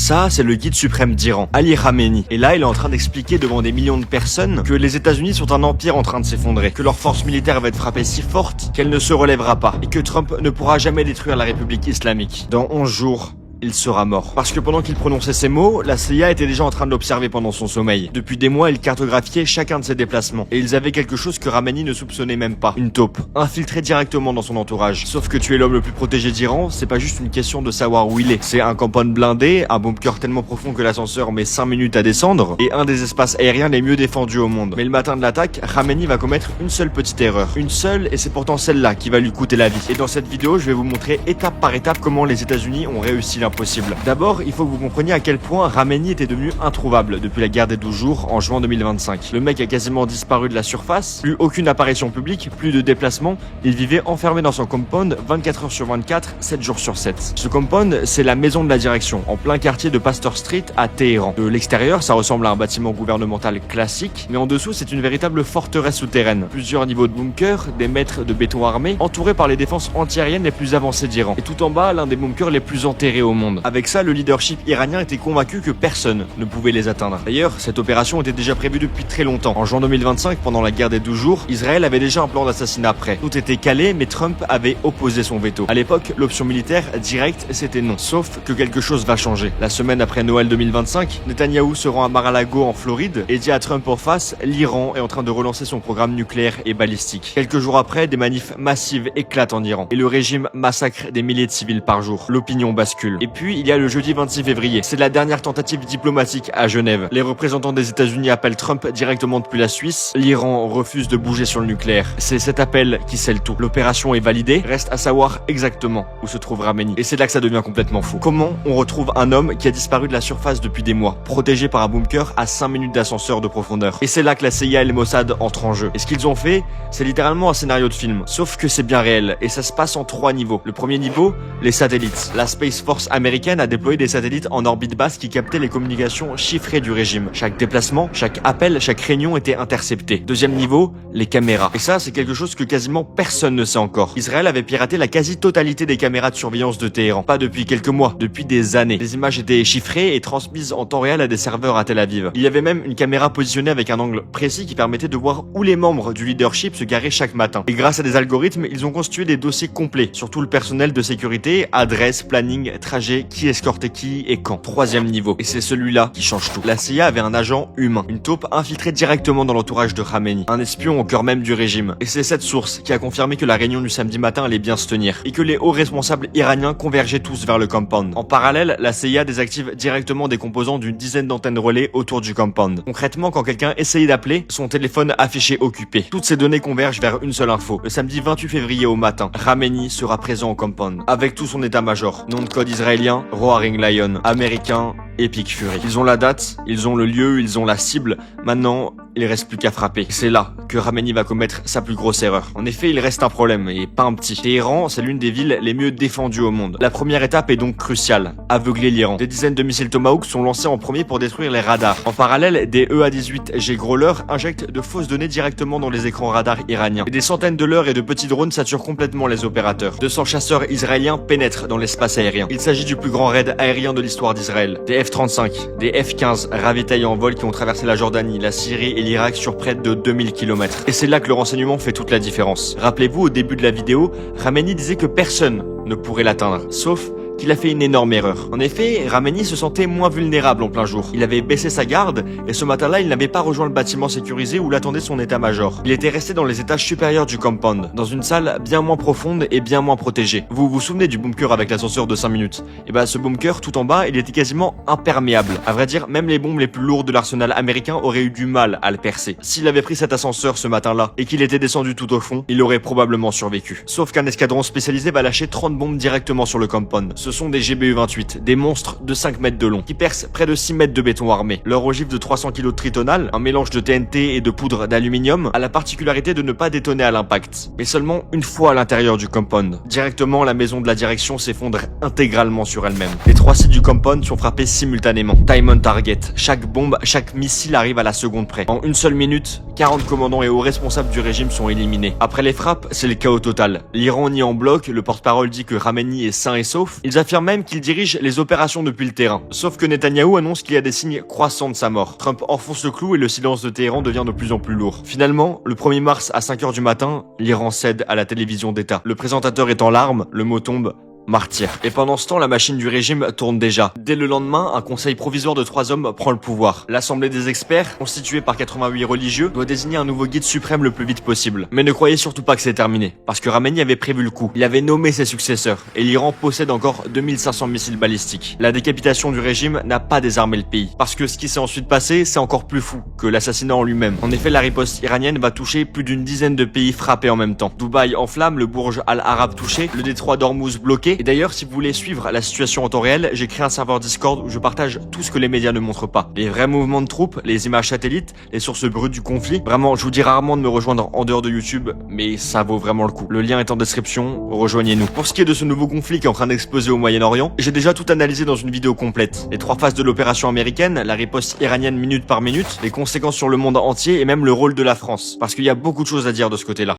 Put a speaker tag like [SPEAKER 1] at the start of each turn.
[SPEAKER 1] Ça, c'est le guide suprême d'Iran, Ali Khamenei. Et là, il est en train d'expliquer devant des millions de personnes que les États-Unis sont un empire en train de s'effondrer, que leur force militaire va être frappée si forte qu'elle ne se relèvera pas, et que Trump ne pourra jamais détruire la République islamique. Dans 11 jours, il sera mort. Parce que pendant qu'il prononçait ces mots, la CIA était déjà en train de l'observer pendant son sommeil. Depuis des mois, ils cartographiaient chacun de ses déplacements. Et ils avaient quelque chose que Khamenei ne soupçonnait même pas. Une taupe, infiltrée directement dans son entourage. Sauf que tuer l'homme le plus protégé d'Iran, c'est pas juste une question de savoir où il est. C'est un compound blindé, un bunker tellement profond que l'ascenseur met 5 minutes à descendre, et un des espaces aériens les mieux défendus au monde. Mais le matin de l'attaque, Khamenei va commettre une seule petite erreur. Une seule, et c'est pourtant celle-là qui va lui coûter la vie. Et dans cette vidéo, je vais vous montrer étape par étape comment les États-Unis ont réussi l'impossible. D'abord, il faut que vous compreniez à quel point Khamenei était devenu introuvable depuis la guerre des 12 jours en juin 2025. Le mec a quasiment disparu de la surface, plus aucune apparition publique, plus de déplacement, il vivait enfermé dans son compound 24 heures sur 24, 7 jours sur 7. Ce compound, c'est la maison de la direction, en plein quartier de Pastor Street à Téhéran. De l'extérieur, ça ressemble à un bâtiment gouvernemental classique, mais en dessous, c'est une véritable forteresse souterraine. Plusieurs niveaux de bunkers, des mètres de béton armé, entourés par les défenses antiaériennes les plus avancées d'Iran. Et tout en bas, l'un des bunkers les plus enterrés au monde. Avec ça, le leadership iranien était convaincu que personne ne pouvait les atteindre. D'ailleurs, cette opération était déjà prévue depuis très longtemps. En juin 2025, pendant la guerre des 12 jours, Israël avait déjà un plan d'assassinat prêt. Tout était calé, mais Trump avait opposé son veto. À l'époque, l'option militaire directe, c'était non. Sauf que quelque chose va changer. La semaine après Noël 2025, Netanyahou se rend à Mar-a-Lago en Floride et dit à Trump en face, l'Iran est en train de relancer son programme nucléaire et balistique. Quelques jours après, des manifs massives éclatent en Iran et le régime massacre des milliers de civils par jour. L'opinion bascule. Et puis, il y a le jeudi 26 février. C'est la dernière tentative diplomatique à Genève. Les représentants des États-Unis appellent Trump directement depuis la Suisse. L'Iran refuse de bouger sur le nucléaire. C'est cet appel qui scelle tout. L'opération est validée. Reste à savoir exactement où se trouve Khamenei. Et c'est là que ça devient complètement fou. Comment on retrouve un homme qui a disparu de la surface depuis des mois, protégé par un bunker à 5 minutes d'ascenseur de profondeur? Et c'est là que la CIA et le Mossad entrent en jeu. Et ce qu'ils ont fait, c'est littéralement un scénario de film. Sauf que c'est bien réel. Et ça se passe en 3 niveaux. Le premier niveau, les satellites. La Space Force américaine a déployé des satellites en orbite basse qui captaient les communications chiffrées du régime. Chaque déplacement, chaque appel, chaque réunion était intercepté. Deuxième niveau, les caméras. Et ça, c'est quelque chose que quasiment personne ne sait encore. Israël avait piraté la quasi-totalité des caméras de surveillance de Téhéran. Pas depuis quelques mois, depuis des années. Les images étaient chiffrées et transmises en temps réel à des serveurs à Tel Aviv. Il y avait même une caméra positionnée avec un angle précis qui permettait de voir où les membres du leadership se garaient chaque matin. Et grâce à des algorithmes, ils ont constitué des dossiers complets sur tout le personnel de sécurité, adresse, planning, trajet, qui escortait qui et quand. Troisième niveau. Et c'est celui-là qui change tout. La CIA avait un agent humain, une taupe infiltrée directement dans l'entourage de Khamenei, un espion au cœur même du régime. Et c'est cette source qui a confirmé que la réunion du samedi matin allait bien se tenir, et que les hauts responsables iraniens convergeaient tous vers le compound. En parallèle, la CIA désactive directement des composants d'une dizaine d'antennes relais autour du compound. Concrètement, quand quelqu'un essayait d'appeler, son téléphone affichait occupé. Toutes ces données convergent vers une seule info. Le samedi 28 février au matin, Khamenei sera présent au compound, avec tout son état-major. Nom de code israélien, Roaring Lion. Américain, Epic Fury. Ils ont la date, ils ont le lieu, ils ont la cible. Maintenant, il reste plus qu'à frapper. C'est là que Khamenei va commettre sa plus grosse erreur. En effet, il reste un problème, et pas un petit. Téhéran, c'est l'une des villes les mieux défendues au monde. La première étape est donc cruciale, aveugler l'Iran. Des dizaines de missiles Tomahawk sont lancés en premier pour détruire les radars. En parallèle, des EA-18G Growler injectent de fausses données directement dans les écrans radars iraniens. Et des centaines de leurres et de petits drones saturent complètement les opérateurs. 200 chasseurs israéliens pénètrent dans l'espace aérien. Il s'agit du plus grand raid aérien de l'histoire d'Israël. Des F-35, des F-15 ravitaillés en vol qui ont traversé la Jordanie, la Syrie et l'Irak sur près de 2000 km. Et c'est là que le renseignement fait toute la différence. Rappelez-vous, au début de la vidéo, Khamenei disait que personne ne pourrait l'atteindre, sauf qu'il a fait une énorme erreur. En effet, Khamenei se sentait moins vulnérable en plein jour. Il avait baissé sa garde, et ce matin-là, il n'avait pas rejoint le bâtiment sécurisé où l'attendait son état-major. Il était resté dans les étages supérieurs du compound, dans une salle bien moins profonde et bien moins protégée. Vous vous souvenez du bunker avec l'ascenseur de 5 minutes? Et bah, ce bunker, tout en bas, il était quasiment imperméable. À vrai dire, même les bombes les plus lourdes de l'arsenal américain auraient eu du mal à le percer. S'il avait pris cet ascenseur ce matin-là, et qu'il était descendu tout au fond, il aurait probablement survécu. Sauf qu'un escadron spécialisé va lâcher 30 bombes directement sur le compound. Ce sont des GBU-28, des monstres de 5 mètres de long, qui percent près de 6 mètres de béton armé. Leur ogive de 300 kg de tritonal, un mélange de TNT et de poudre d'aluminium, a la particularité de ne pas détonner à l'impact, mais seulement une fois à l'intérieur du compound. Directement, la maison de la direction s'effondre intégralement sur elle-même. Les 3 sites du compound sont frappés simultanément. Time on target. Chaque bombe, chaque missile arrive à la seconde près. En une seule minute, 40 commandants et hauts responsables du régime sont éliminés. Après les frappes, c'est le chaos total. L'Iran nie en bloc, le porte-parole dit que Khamenei est sain et sauf. Ils Ils affirment même qu'il dirige les opérations depuis le terrain. Sauf que Netanyahou annonce qu'il y a des signes croissants de sa mort. Trump enfonce le clou et le silence de Téhéran devient de plus en plus lourd. Finalement, le 1er mars à 5h du matin, l'Iran cède à la télévision d'État. Le présentateur est en larmes, le mot tombe. Martyr. Et pendant ce temps, la machine du régime tourne déjà. Dès le lendemain, un conseil provisoire de 3 hommes prend le pouvoir. L'assemblée des experts, constituée par 88 religieux, doit désigner un nouveau guide suprême le plus vite possible. Mais ne croyez surtout pas que c'est terminé, parce que Khamenei avait prévu le coup. Il avait nommé ses successeurs, et l'Iran possède encore 2500 missiles balistiques. La décapitation du régime n'a pas désarmé le pays, parce que ce qui s'est ensuite passé, c'est encore plus fou que l'assassinat en lui-même. En effet, la riposte iranienne va toucher plus d'une dizaine de pays frappés en même temps. Dubaï en flammes, le Bourj al-Arab touché, le détroit d'Ormuz bloqué. Et d'ailleurs, si vous voulez suivre la situation en temps réel, j'ai créé un serveur Discord où je partage tout ce que les médias ne montrent pas. Les vrais mouvements de troupes, les images satellites, les sources brutes du conflit. Vraiment, je vous dis rarement de me rejoindre en dehors de YouTube, mais ça vaut vraiment le coup. Le lien est en description, rejoignez-nous. Pour ce qui est de ce nouveau conflit qui est en train d'exploser au Moyen-Orient, j'ai déjà tout analysé dans une vidéo complète. Les 3 phases de l'opération américaine, la riposte iranienne minute par minute, les conséquences sur le monde entier et même le rôle de la France. Parce qu'il y a beaucoup de choses à dire de ce côté-là.